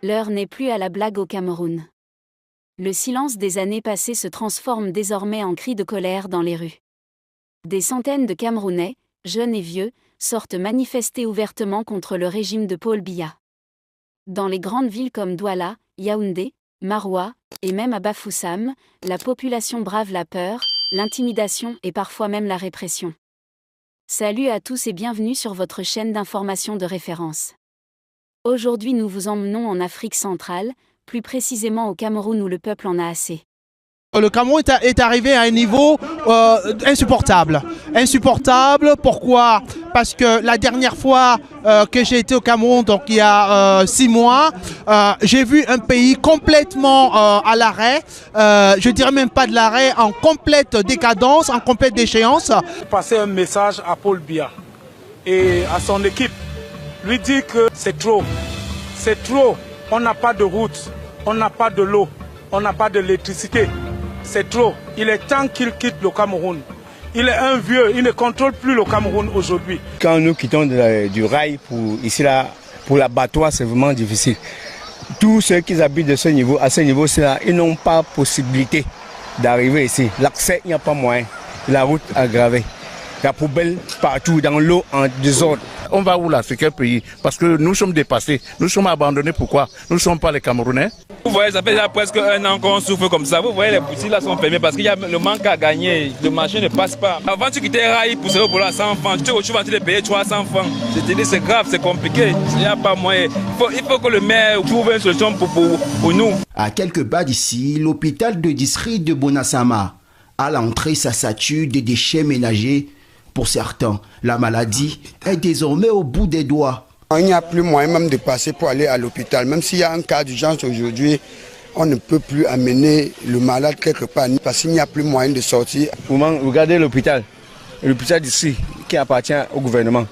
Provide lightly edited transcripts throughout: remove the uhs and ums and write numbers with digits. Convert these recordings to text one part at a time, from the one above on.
L'heure n'est plus à la blague au Cameroun. Le silence des années passées se transforme désormais en cris de colère dans les rues. Des centaines de Camerounais, jeunes et vieux, sortent manifester ouvertement contre le régime de Paul Biya. Dans les grandes villes comme Douala, Yaoundé, Maroua, et même à Bafoussam, la population brave la peur, l'intimidation et parfois même la répression. Salut à tous et bienvenue sur votre chaîne d'information de référence. Aujourd'hui nous vous emmenons en Afrique centrale, plus précisément au Cameroun où le peuple en a assez. Le Cameroun est arrivé à un niveau insupportable. Insupportable, pourquoi? Parce que la dernière fois que j'ai été au Cameroun, donc il y a 6 mois, j'ai vu un pays complètement à l'arrêt, je dirais même pas de l'arrêt, en complète décadence, en complète déchéance. Passer un message à Paul Biya et à son équipe, lui dire que c'est trop, on n'a pas de route, on n'a pas de l'eau, on n'a pas d'électricité. C'est trop. Il est temps qu'il quitte le Cameroun. Il est un vieux, il ne contrôle plus le Cameroun aujourd'hui. Quand nous quittons du rail pour l'abattoir, c'est vraiment difficile. Tous ceux qui habitent de ce niveau, à ce niveau-là, ils n'ont pas possibilité d'arriver ici. L'accès, il n'y a pas moyen. La route aggravée. La poubelle partout, dans l'eau, en désordre. On va où là? C'est quel pays? Parce que nous sommes dépassés. Nous sommes abandonnés. Pourquoi? Nous ne sommes pas les Camerounais. Vous voyez, ça fait déjà presque 1 an qu'on souffre comme ça. Vous voyez, les boutiques là sont fermées parce qu'il y a le manque à gagner. Le marché ne passe pas. Avant, tu quittais Raï pour se boulot à 100 francs. Tu te retrouves en train de payer 300 francs. Je te dis, c'est grave, c'est compliqué. Il n'y a pas moyen. Il faut que le maire trouve une solution pour nous. À quelques pas d'ici, l'hôpital de district de Bonassama. À l'entrée, ça sature des déchets ménagers. Pour certains, la maladie est désormais au bout des doigts. Il n'y a plus moyen même de passer pour aller à l'hôpital. Même s'il y a un cas d'urgence aujourd'hui, on ne peut plus amener le malade quelque part parce qu'il n'y a plus moyen de sortir. Regardez l'hôpital d'ici qui appartient au gouvernement.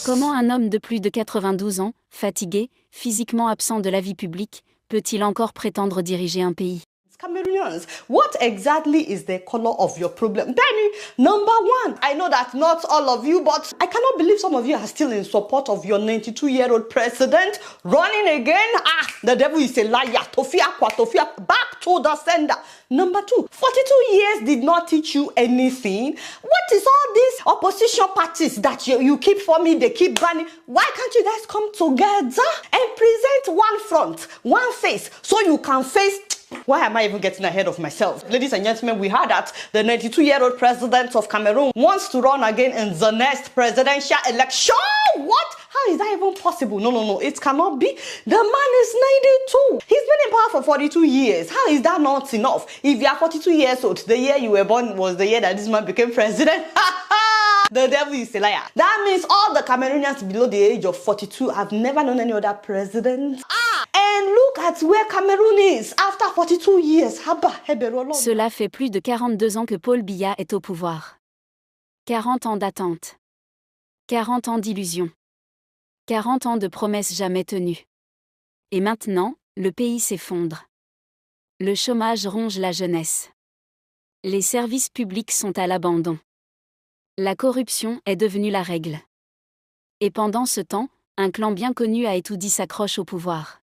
Comment un homme de plus de 92 ans, fatigué, physiquement absent de la vie publique, peut-il encore prétendre diriger un pays? Cameroonians, what exactly is the color of your problem? Danny, number one, I know that not all of you, but I cannot believe some of you are still in support of your 92-year-old president running again. The devil is a liar. Tofia, back to the sender. Number two, 42 years did not teach you anything. What is all these opposition parties that you keep forming, they keep banning? Why can't you guys come together and present one front, one face, so you can face... Why am I even getting ahead of myself? Ladies and gentlemen, we heard that the 92-year-old president of Cameroon wants to run again in the next presidential election. What? How is that even possible? No, it cannot be. The man is 92. He's been in power for 42 years. How is that not enough? If you are 42 years old, the year you were born was the year that this man became president. The devil is a liar. That means all the Cameroonians below the age of 42 have never known any other president. And look at where Cameroon is after 42 years. Cela fait plus de 42 ans que Paul Biya est au pouvoir. 40 ans d'attente. 40 ans d'illusions. 40 ans de promesses jamais tenues. Et maintenant, le pays s'effondre. Le chômage ronge la jeunesse. Les services publics sont à l'abandon. La corruption est devenue la règle. Et pendant ce temps, un clan bien connu à Etoudi s'accroche au pouvoir.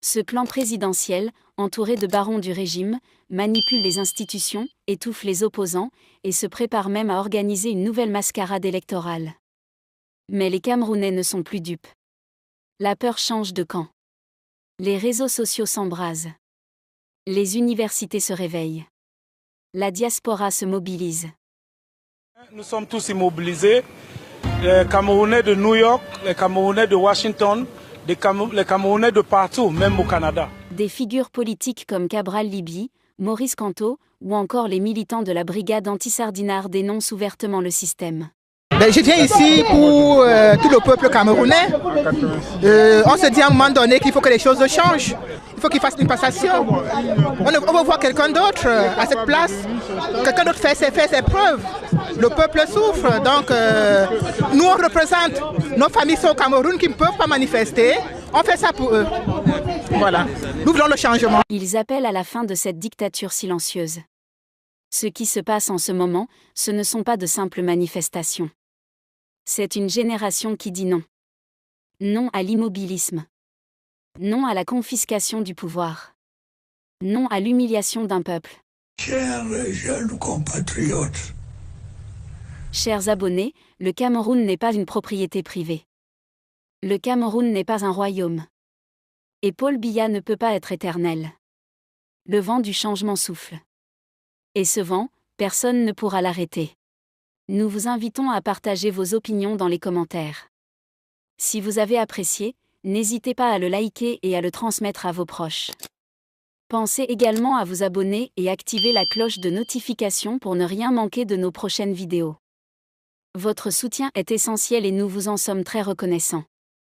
Ce clan présidentiel, entouré de barons du régime, manipule les institutions, étouffe les opposants, et se prépare même à organiser une nouvelle mascarade électorale. Mais les Camerounais ne sont plus dupes. La peur change de camp. Les réseaux sociaux s'embrasent. Les universités se réveillent. La diaspora se mobilise. Nous sommes tous immobilisés, les Camerounais de New York, les Camerounais de Washington, les Camerounais de partout, même au Canada. Des figures politiques comme Cabral Libye, Maurice Kamto, ou encore les militants de la brigade anti-Sardinard dénoncent ouvertement le système. Je viens ici pour tout le peuple camerounais. On se dit à un moment donné qu'il faut que les choses changent. Il faut qu'il fasse une passation. On veut voir quelqu'un d'autre à cette place. Quelqu'un d'autre fait ses preuves. Le peuple souffre. Donc, nous, on représente nos familles sont au Cameroun qui ne peuvent pas manifester. On fait ça pour eux. Voilà. Nous voulons le changement. Ils appellent à la fin de cette dictature silencieuse. Ce qui se passe en ce moment, ce ne sont pas de simples manifestations. C'est une génération qui dit non. Non à l'immobilisme. Non à la confiscation du pouvoir. Non à l'humiliation d'un peuple. Chers jeunes compatriotes, Chers abonnés, le Cameroun n'est pas une propriété privée. Le Cameroun n'est pas un royaume. Et Paul Biya ne peut pas être éternel. Le vent du changement souffle. Et ce vent, personne ne pourra l'arrêter. Nous vous invitons à partager vos opinions dans les commentaires. Si vous avez apprécié, n'hésitez pas à le liker et à le transmettre à vos proches. Pensez également à vous abonner et activer la cloche de notification pour ne rien manquer de nos prochaines vidéos. Votre soutien est essentiel et nous vous en sommes très reconnaissants.